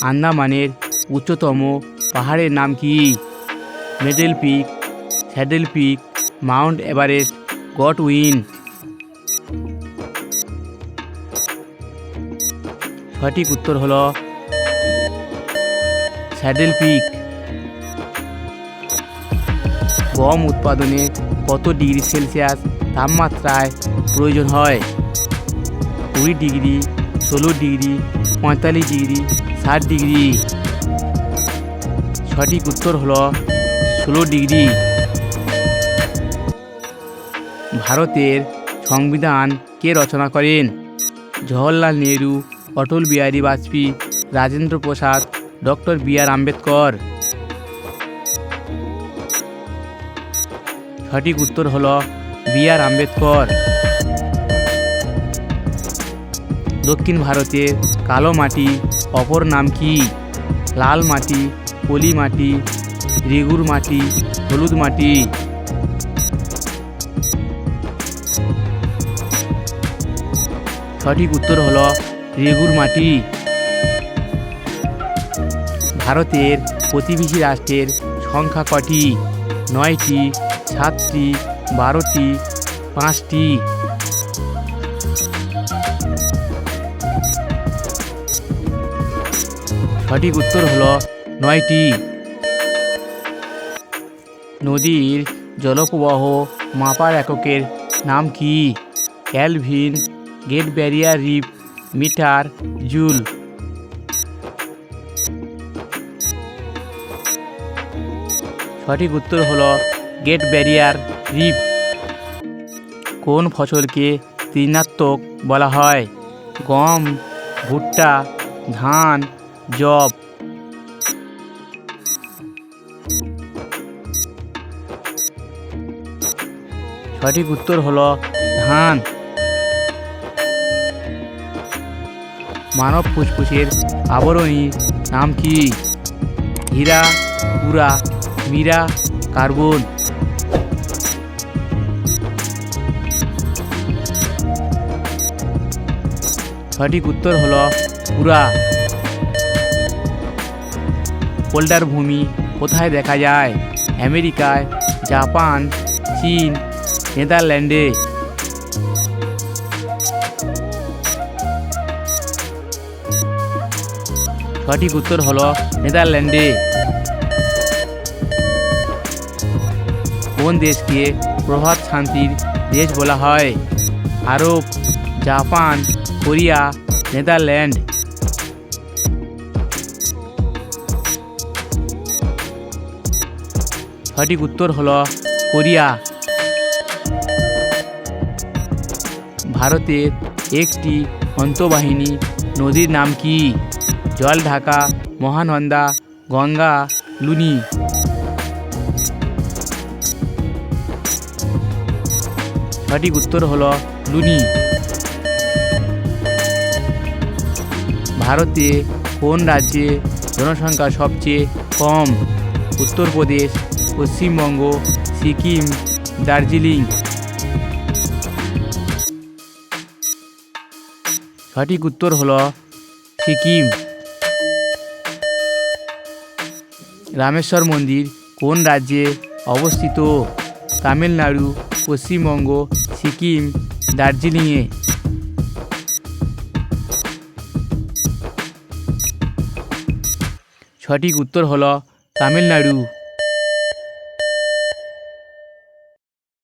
আন্দামানের উচ্চতম পাহাড়ের নাম কি? Medal Peak, Saddle Peak, Mount Everest, Godwin. সঠিক উত্তর হলো স্যাডেল পিক। গম উৎপাদনে কত ডিগ্রি সেলসিয়াস তাপমাত্রায় প্রয়োজন হয়? 20 ডিগ্রি, 16 ডিগ্রি, 45 ডিগ্রি, 60 ডিগ্রি। সঠিক উত্তর হলো 16 ডিগ্রি। ভারতের সংবিধান কে রচনা করেন? Jawaharlal Nehru, Atal Bihari Vajpayee, Rajendra Prasad, doctor B.R.. আম্বেদকর। সঠিক উত্তর হলো বি.আর. আম্বেদকর। দক্ষিণ ভারতের কালো মাটি অপর নাম কি? লাল মাটি, পলি মাটি, রেগুর মাটি, হলুদ মাটি। সঠিক উত্তর হলো রেগুর মাটি। ভারতের প্রতিবেশী রাষ্ট্রের সংখ্যা কটি? 9টি, 7টি, 12টি, 5টি। সঠিক উত্তর হলো 9টি। নদীর জলপ্রবাহ মাপার এককের নাম কি? Kelvin, Great Barrier Reef, metre, joule. সঠিক উত্তর হলো গ্রেট ব্যারিয়ার রিফ। কোন ফসলকে তৃণাত্মক বলা হয়? গম, ভুট্টা, ধান, যব। সঠিক উত্তর হলো ধান। মানব ফুসফুসের আবরণীর নাম কি? হীরা, পুরা, মীরা, কার্বন। সঠিক উত্তর হলো পুরা। পোল্ডার ভূমি কোথায় দেখা যায়? আমেরিকায়, জাপান, চীন, নেদারল্যান্ডে। সঠিক উত্তর হলো নেদারল্যান্ডে। কোন দেশকে প্রভাত শান্তির দেশ বলা হয়? আরব, জাপান, কোরিয়া, নেদারল্যান্ড। সঠিক উত্তর হলো কোরিয়া। ভারতের একটি অন্তঃবাহিনী নদীর নাম কি? জলঢাকা, মহানন্দা, গঙ্গা, লুনি। সঠিক উত্তর হলো লুনি। ভারতে কোন রাজ্যে জনসংখ্যা সবচেয়ে কম? উত্তরপ্রদেশ, পশ্চিমবঙ্গ, সিকিম, দার্জিলিং। সঠিক উত্তর হলো সিকিম। রামেশ্বর মন্দির কোন রাজ্যে অবস্থিত? তামিলনাড়ু, পশ্চিমবঙ্গ, সিকিম, দার্জিলিংয়ে। সঠিক উত্তর হলো তামিলনাড়ু।